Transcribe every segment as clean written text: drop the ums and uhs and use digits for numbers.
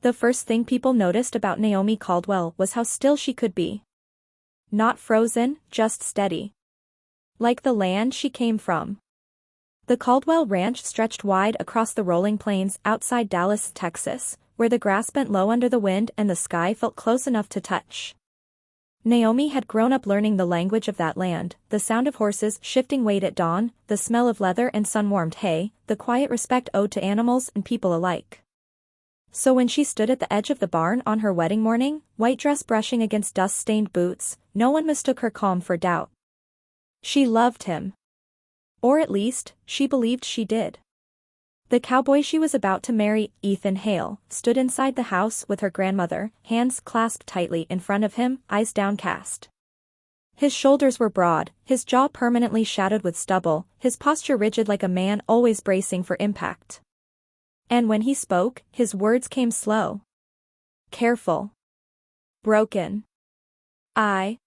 The first thing people noticed about Naomi Caldwell was how still she could be. Not frozen, just steady. Like the land she came from. The Caldwell Ranch stretched wide across the rolling plains outside Dallas, Texas, where the grass bent low under the wind and the sky felt close enough to touch. Naomi had grown up learning the language of that land, the sound of horses shifting weight at dawn, the smell of leather and sun-warmed hay, the quiet respect owed to animals and people alike. So when she stood at the edge of the barn on her wedding morning, white dress brushing against dust-stained boots, no one mistook her calm for doubt. She loved him. Or at least, she believed she did. The cowboy she was about to marry, Ethan Hale, stood inside the house with her grandmother, hands clasped tightly in front of him, eyes downcast. His shoulders were broad, his jaw permanently shadowed with stubble, his posture rigid like a man always bracing for impact. And when he spoke, his words came slow. Careful. Broken. I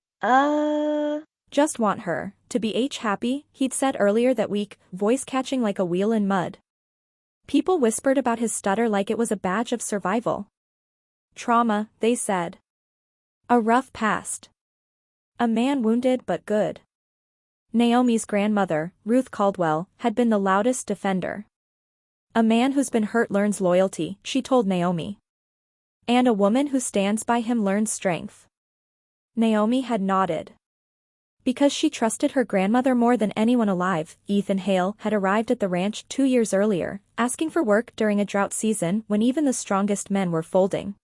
just want her to be happy, he'd said earlier that week, voice catching like a wheel in mud. People whispered about his stutter like it was a badge of survival. Trauma, they said. A rough past. A man wounded but good. Naomi's grandmother, Ruth Caldwell, had been the loudest defender. A man who's been hurt learns loyalty, she told Naomi. And a woman who stands by him learns strength. Naomi had nodded. Because she trusted her grandmother more than anyone alive, Ethan Hale had arrived at the ranch 2 years earlier, asking for work during a drought season when even the strongest men were folding.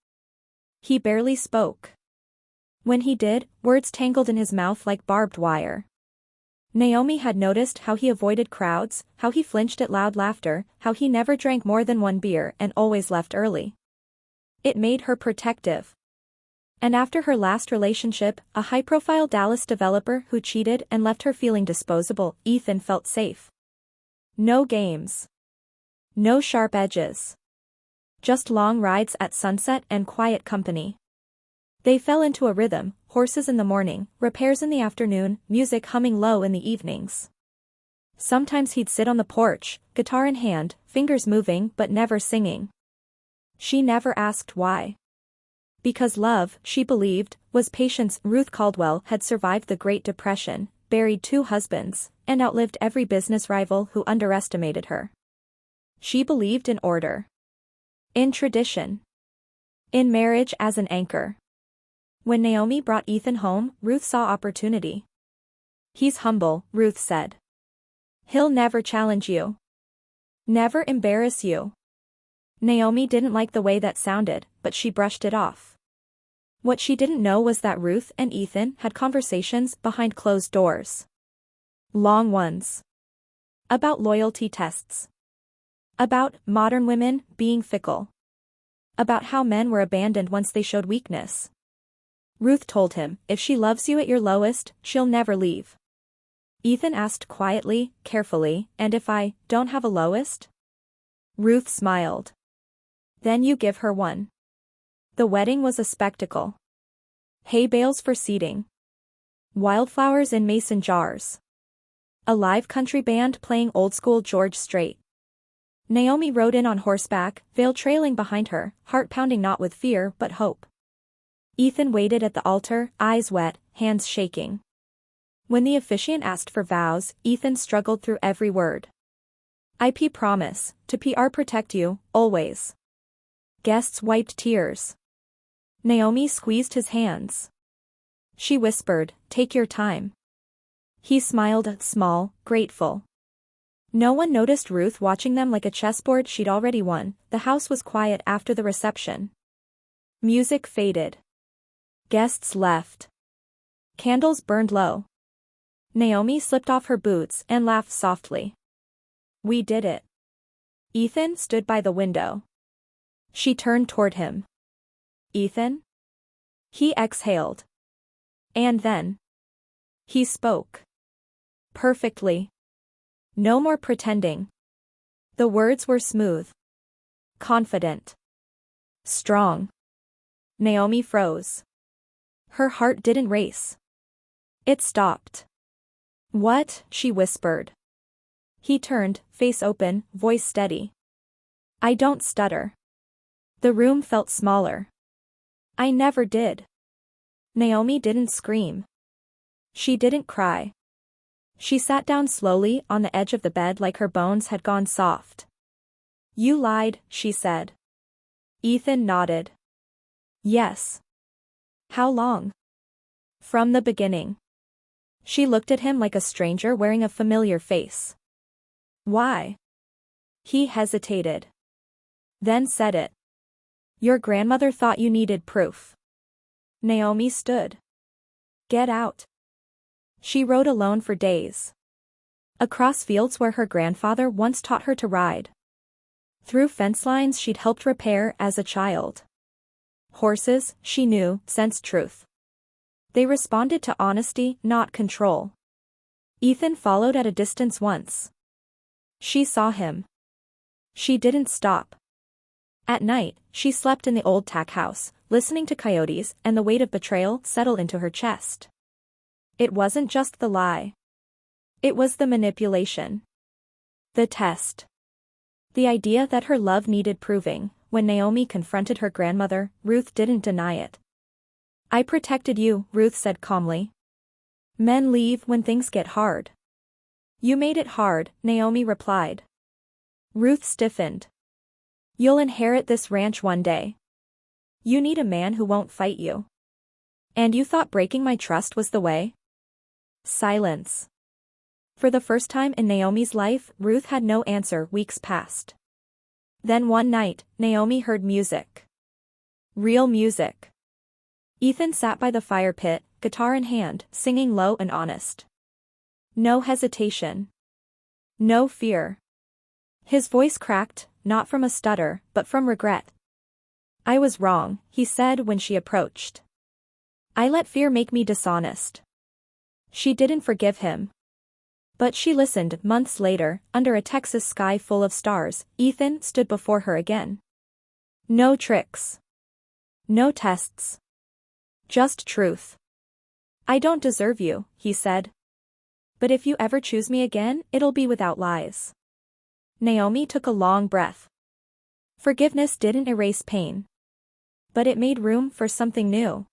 He barely spoke. When he did, words tangled in his mouth like barbed wire. Naomi had noticed how he avoided crowds, how he flinched at loud laughter, how he never drank more than one beer and always left early. It made her protective. And after her last relationship, a high-profile Dallas developer who cheated and left her feeling disposable, Ethan felt safe. No games. No sharp edges. Just long rides at sunset and quiet company. They fell into a rhythm, horses in the morning, repairs in the afternoon, music humming low in the evenings. Sometimes he'd sit on the porch, guitar in hand, fingers moving but never singing. She never asked why. Because love, she believed, was patience. Ruth Caldwell had survived the Great Depression, buried 2 husbands, and outlived every business rival who underestimated her. She believed in order. In tradition. In marriage as an anchor. When Naomi brought Ethan home, Ruth saw opportunity. He's humble, Ruth said. He'll never challenge you. Never embarrass you. Naomi didn't like the way that sounded, but she brushed it off. What she didn't know was that Ruth and Ethan had conversations behind closed doors. Long ones. About loyalty tests. About modern women being fickle. About how men were abandoned once they showed weakness. Ruth told him, if she loves you at your lowest, she'll never leave. Ethan asked quietly, carefully, and if I don't have a lowest? Ruth smiled. Then you give her one. The wedding was a spectacle. Hay bales for seating. Wildflowers in mason jars. A live country band playing old-school George Strait. Naomi rode in on horseback, veil trailing behind her, heart pounding not with fear but hope. Ethan waited at the altar, eyes wet, hands shaking. When the officiant asked for vows, Ethan struggled through every word. IP promise, to PR protect you, always. Guests wiped tears. Naomi squeezed his hands. She whispered, take your time. He smiled, small, grateful. No one noticed Ruth watching them like a chessboard she'd already won. The house was quiet after the reception. Music faded. Guests left. Candles burned low. Naomi slipped off her boots and laughed softly. We did it. Ethan stood by the window. She turned toward him. Ethan? He exhaled. And then. He spoke. Perfectly. No more pretending. The words were smooth. Confident. Strong. Naomi froze. Her heart didn't race. It stopped. What? She whispered. He turned, face open, voice steady. I don't stutter. The room felt smaller. I never did. Naomi didn't scream. She didn't cry. She sat down slowly on the edge of the bed like her bones had gone soft. You lied, she said. Ethan nodded. Yes. How long? From the beginning. She looked at him like a stranger wearing a familiar face. Why? He hesitated. Then said it. Your grandmother thought you needed proof. Naomi stood. Get out. She rode alone for days. Across fields where her grandfather once taught her to ride. Through fence lines she'd helped repair as a child. Horses, she knew, sensed truth. They responded to honesty, not control. Ethan followed at a distance once. She saw him. She didn't stop. At night, she slept in the old tack house, listening to coyotes, and the weight of betrayal settled into her chest. It wasn't just the lie. It was the manipulation. The test. The idea that her love needed proving. When Naomi confronted her grandmother, Ruth didn't deny it. I protected you, Ruth said calmly. Men leave when things get hard. You made it hard, Naomi replied. Ruth stiffened. You'll inherit this ranch one day. You need a man who won't fight you. And you thought breaking my trust was the way? Silence. For the first time in Naomi's life, Ruth had no answer. Weeks passed. Then one night, Naomi heard music. Real music. Ethan sat by the fire pit, guitar in hand, singing low and honest. No hesitation. No fear. His voice cracked, not from a stutter, but from regret. I was wrong, he said when she approached. I let fear make me dishonest. She didn't forgive him. But she listened. Months later, under a Texas sky full of stars, Ethan stood before her again. No tricks. No tests. Just truth. I don't deserve you, he said. But if you ever choose me again, it'll be without lies. Naomi took a long breath. Forgiveness didn't erase pain. But it made room for something new.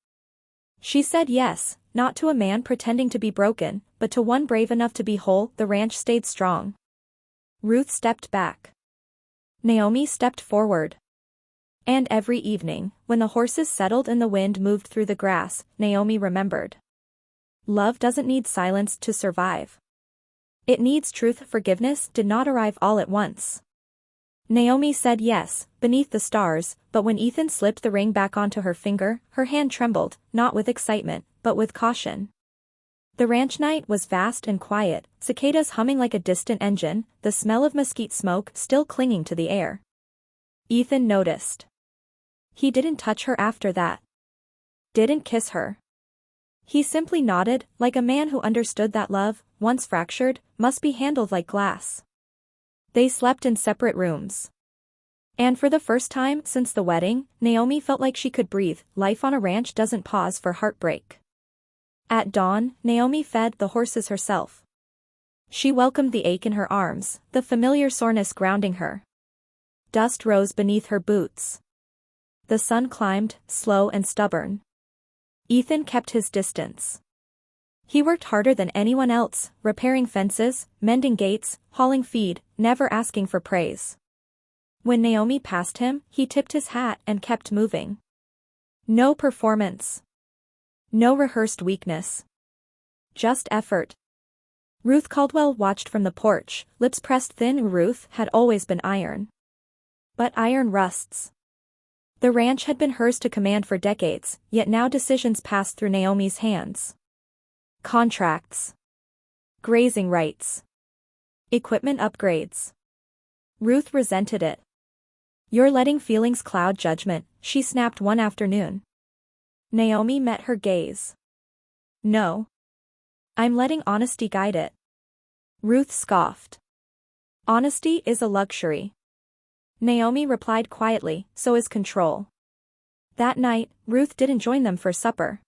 She said yes, not to a man pretending to be broken, but to one brave enough to be whole. The ranch stayed strong. Ruth stepped back. Naomi stepped forward. And every evening, when the horses settled and the wind moved through the grass, Naomi remembered. Love doesn't need silence to survive. It needs truth. Forgiveness did not arrive all at once. Naomi said yes, beneath the stars, but when Ethan slipped the ring back onto her finger, her hand trembled, not with excitement, but with caution. The ranch night was vast and quiet, cicadas humming like a distant engine, the smell of mesquite smoke still clinging to the air. Ethan noticed. He didn't touch her after that. Didn't kiss her. He simply nodded, like a man who understood that love, once fractured, must be handled like glass. They slept in separate rooms. And for the first time since the wedding, Naomi felt like she could breathe. Life on a ranch doesn't pause for heartbreak. At dawn, Naomi fed the horses herself. She welcomed the ache in her arms, the familiar soreness grounding her. Dust rose beneath her boots. The sun climbed, slow and stubborn. Ethan kept his distance. He worked harder than anyone else, repairing fences, mending gates, hauling feed, never asking for praise. When Naomi passed him, he tipped his hat and kept moving. No performance. No rehearsed weakness. Just effort. Ruth Caldwell watched from the porch, lips pressed thin. Ruth had always been iron. But iron rusts. The ranch had been hers to command for decades, yet now decisions passed through Naomi's hands. Contracts. Grazing rights. Equipment upgrades. Ruth resented it. You're letting feelings cloud judgment, she snapped one afternoon. Naomi met her gaze. No. I'm letting honesty guide it. Ruth scoffed. Honesty is a luxury. Naomi replied quietly, so is control. That night, Ruth didn't join them for supper.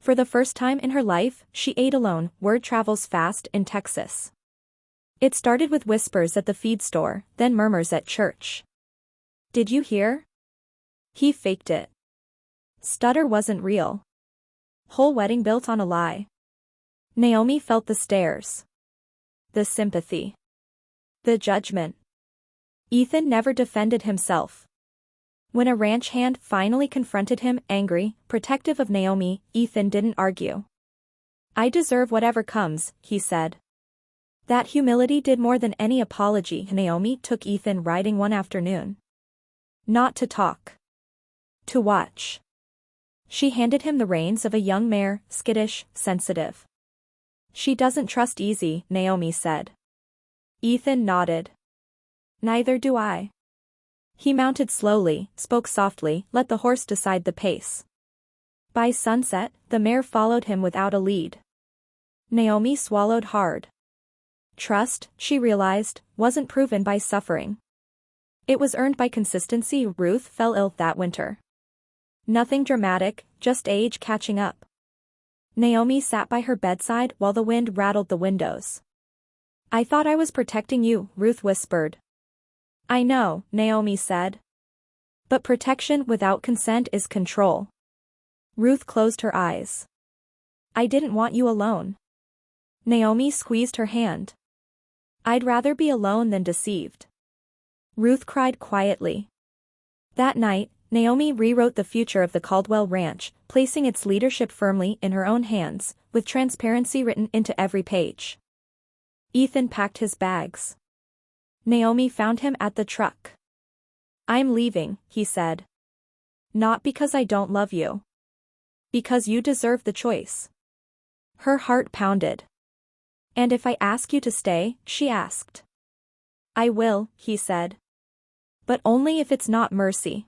For the first time in her life, she ate alone. Word travels fast in Texas. It started with whispers at the feed store, then murmurs at church. Did you hear? He faked it. Stutter wasn't real. Whole wedding built on a lie. Naomi felt the stares. The sympathy. The judgment. Ethan never defended himself. When a ranch hand finally confronted him, angry, protective of Naomi, Ethan didn't argue. I deserve whatever comes, he said. That humility did more than any apology. Naomi took Ethan riding one afternoon. Not to talk. To watch. She handed him the reins of a young mare, skittish, sensitive. She doesn't trust easy, Naomi said. Ethan nodded. Neither do I. He mounted slowly, spoke softly, let the horse decide the pace. By sunset, the mare followed him without a lead. Naomi swallowed hard. Trust, she realized, wasn't proven by suffering. It was earned by consistency. Ruth fell ill that winter. Nothing dramatic, just age catching up. Naomi sat by her bedside while the wind rattled the windows. I thought I was protecting you, Ruth whispered. I know, Naomi said. But protection without consent is control. Ruth closed her eyes. I didn't want you alone. Naomi squeezed her hand. I'd rather be alone than deceived. Ruth cried quietly. That night, Naomi rewrote the future of the Caldwell Ranch, placing its leadership firmly in her own hands, with transparency written into every page. Ethan packed his bags. Naomi found him at the truck. I'm leaving, he said. Not because I don't love you. Because you deserve the choice. Her heart pounded. And if I ask you to stay, she asked. I will, he said. But only if it's not mercy.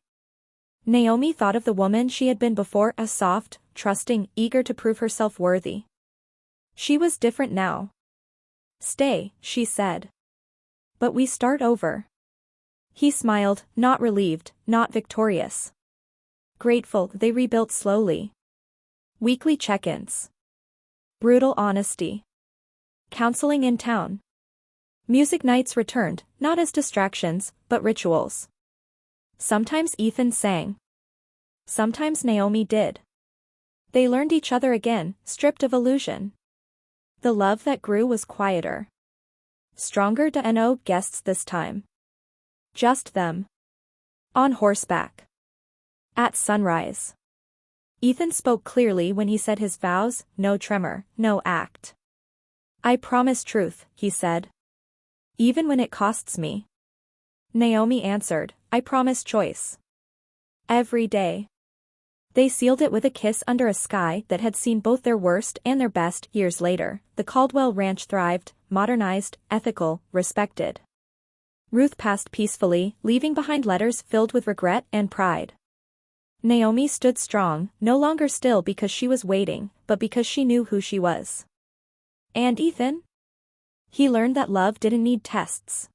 Naomi thought of the woman she had been before as soft, trusting, eager to prove herself worthy. She was different now. Stay, she said. But we start over. He smiled, not relieved, not victorious. Grateful. They rebuilt slowly. Weekly check-ins. Brutal honesty. Counseling in town. Music nights returned, not as distractions, but rituals. Sometimes Ethan sang. Sometimes Naomi did. They learned each other again, stripped of illusion. The love that grew was quieter. Stronger. No guests this time. Just them. On horseback. At sunrise. Ethan spoke clearly when he said his vows, no tremor, no act. I promise truth, he said. Even when it costs me. Naomi answered, I promise choice. Every day. They sealed it with a kiss under a sky that had seen both their worst and their best. Years later, the Caldwell Ranch thrived, modernized, ethical, respected. Ruth passed peacefully, leaving behind letters filled with regret and pride. Naomi stood strong, no longer still because she was waiting, but because she knew who she was. And Ethan? He learned that love didn't need tests.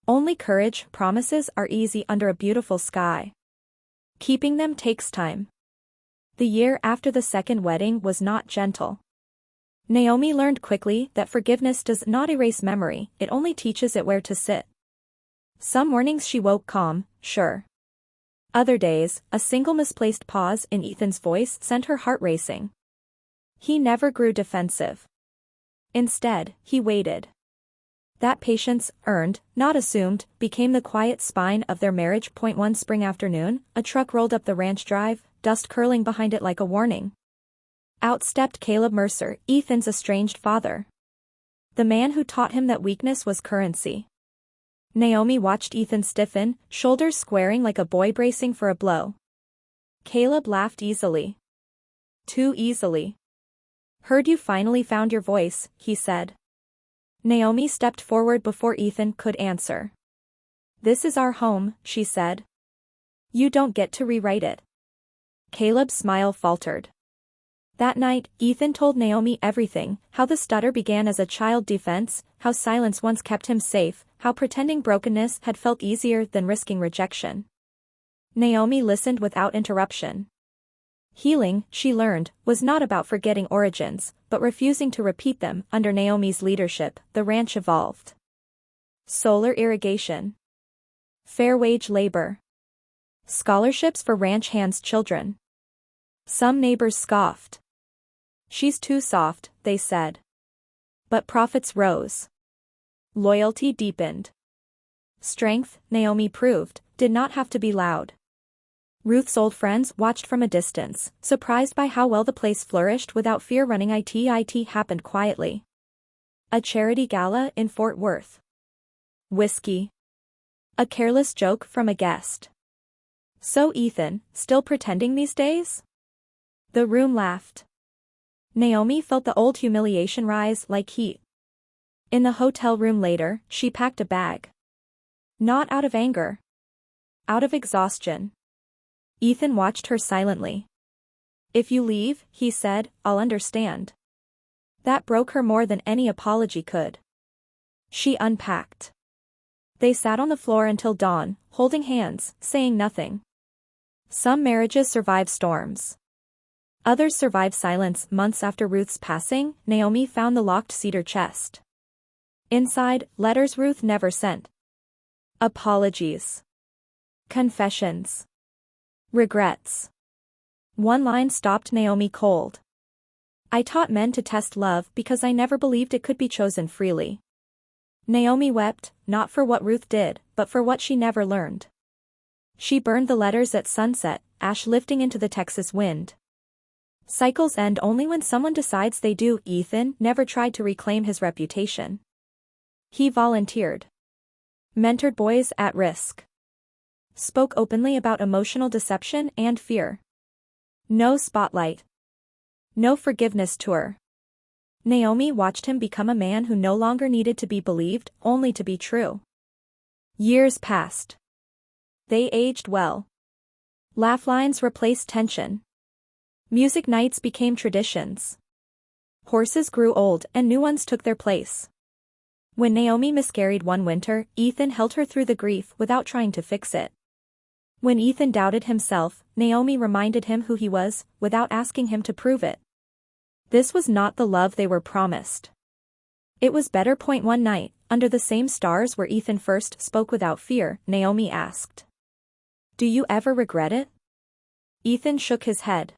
Only courage. Promises are easy under a beautiful sky. Keeping them takes time. The year after the second wedding was not gentle. Naomi learned quickly that forgiveness does not erase memory, it only teaches it where to sit. Some mornings she woke calm, sure. Other days, a single misplaced pause in Ethan's voice sent her heart racing. He never grew defensive. Instead, he waited. That patience, earned, not assumed, became the quiet spine of their marriage. One spring afternoon, a truck rolled up the ranch drive, dust curling behind it like a warning. Out stepped Caleb Mercer, Ethan's estranged father. The man who taught him that weakness was currency. Naomi watched Ethan stiffen, shoulders squaring like a boy bracing for a blow. Caleb laughed easily. Too easily. Heard you finally found your voice, he said. Naomi stepped forward before Ethan could answer. This is our home, she said. You don't get to rewrite it. Caleb's smile faltered. That night, Ethan told Naomi everything, how the stutter began as a child defense, how silence once kept him safe, how pretending brokenness had felt easier than risking rejection. Naomi listened without interruption. Healing, she learned, was not about forgetting origins, but refusing to repeat them. Under Naomi's leadership, the ranch evolved. Solar irrigation. Fair wage labor. Scholarships for ranch hands' children. Some neighbors scoffed. She's too soft, they said. But profits rose. Loyalty deepened. Strength, Naomi proved, did not have to be loud. Ruth's old friends watched from a distance, surprised by how well the place flourished without fear running it. It happened quietly. A charity gala in Fort Worth. Whiskey. A careless joke from a guest. So Ethan, still pretending these days? The room laughed. Naomi felt the old humiliation rise like heat. In the hotel room later, she packed a bag. Not out of anger. Out of exhaustion. Ethan watched her silently. If you leave, he said, I'll understand. That broke her more than any apology could. She unpacked. They sat on the floor until dawn, holding hands, saying nothing. Some marriages survive storms. Others survive silence. Months after Ruth's passing, Naomi found the locked cedar chest. Inside, letters Ruth never sent. Apologies. Confessions. Regrets. One line stopped Naomi cold. I taught men to test love because I never believed it could be chosen freely. Naomi wept, not for what Ruth did, but for what she never learned. She burned the letters at sunset, ash lifting into the Texas wind. Cycles end only when someone decides they do. Ethan never tried to reclaim his reputation. He volunteered. Mentored boys at risk. Spoke openly about emotional deception and fear. No spotlight. No forgiveness tour. Naomi watched him become a man who no longer needed to be believed, only to be true. Years passed. They aged well. Laugh lines replaced tension. Music nights became traditions. Horses grew old and new ones took their place. When Naomi miscarried one winter, Ethan held her through the grief without trying to fix it. When Ethan doubted himself, Naomi reminded him who he was, without asking him to prove it. This was not the love they were promised. It was better. One night, under the same stars where Ethan first spoke without fear, Naomi asked. Do you ever regret it? Ethan shook his head.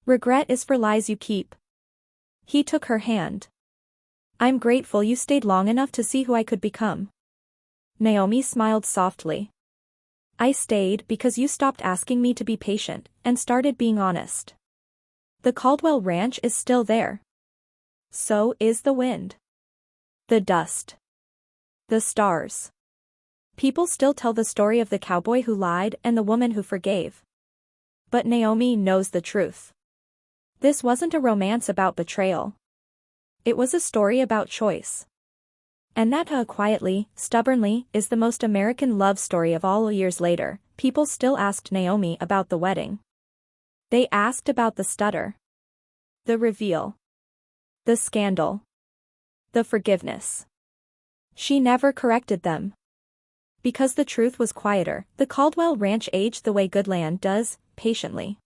Regret is for lies you keep. He took her hand. I'm grateful you stayed long enough to see who I could become. Naomi smiled softly. I stayed because you stopped asking me to be patient, and started being honest. The Caldwell Ranch is still there. So is the wind. The dust. The stars. People still tell the story of the cowboy who lied and the woman who forgave. But Naomi knows the truth. This wasn't a romance about betrayal. It was a story about choice. And that quietly, stubbornly, is the most American love story of all. Years later, people still asked Naomi about the wedding. They asked about the stutter. The reveal. The scandal. The forgiveness. She never corrected them. Because the truth was quieter, the Caldwell Ranch aged the way good land does, patiently.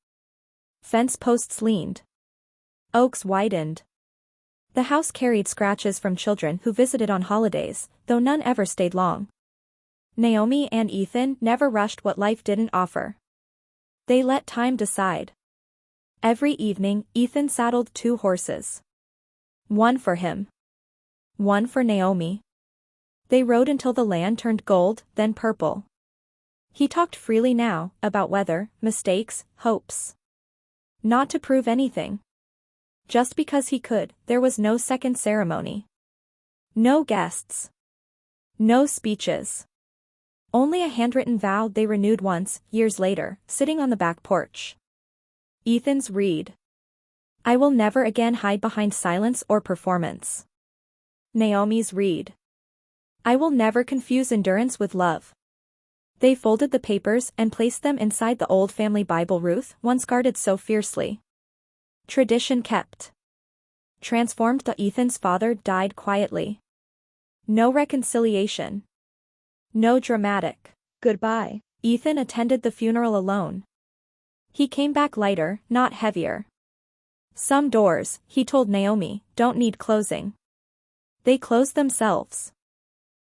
Fence posts leaned. Oaks widened. The house carried scratches from children who visited on holidays, though none ever stayed long. Naomi and Ethan never rushed what life didn't offer. They let time decide. Every evening, Ethan saddled 2 horses. One for him. One for Naomi. They rode until the land turned gold, then purple. He talked freely now, about weather, mistakes, hopes. Not to prove anything. Just because he could. There was no second ceremony. No guests. No speeches. Only a handwritten vow they renewed once, years later, sitting on the back porch. Ethan's read. I will never again hide behind silence or performance. Naomi's read. I will never confuse endurance with love. They folded the papers and placed them inside the old family Bible Ruth once guarded so fiercely. Tradition kept. Transformed. Ethan's father died quietly. No reconciliation. No dramatic goodbye. Ethan attended the funeral alone. He came back lighter, not heavier. Some doors, he told Naomi, don't need closing. They closed themselves.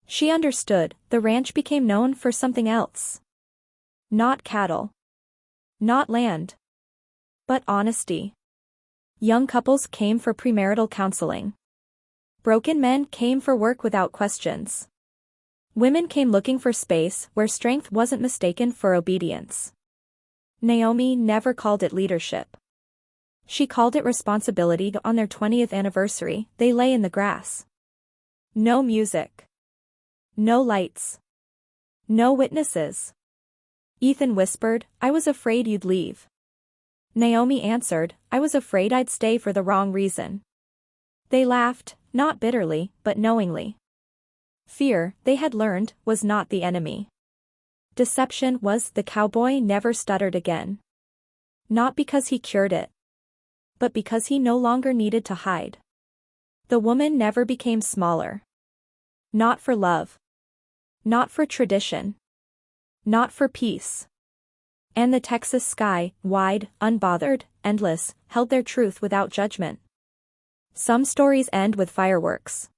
She understood. The ranch became known for something else. Not cattle. Not land. But honesty. Young couples came for premarital counseling. Broken men came for work without questions. Women came looking for space where strength wasn't mistaken for obedience. Naomi never called it leadership. She called it responsibility. On their 20th anniversary, they lay in the grass. No music. No lights. No witnesses. Ethan whispered, "I was afraid you'd leave." Naomi answered, "I was afraid I'd stay for the wrong reason." They laughed, not bitterly, but knowingly. Fear, they had learned, was not the enemy. Deception was. The cowboy never stuttered again. Not because he cured it, but because he no longer needed to hide. The woman never became smaller. Not for love. Not for tradition. Not for peace. And the Texas sky, wide, unbothered, endless, held their truth without judgment. Some stories end with fireworks.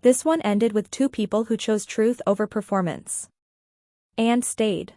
This one ended with two people who chose truth over performance. And stayed.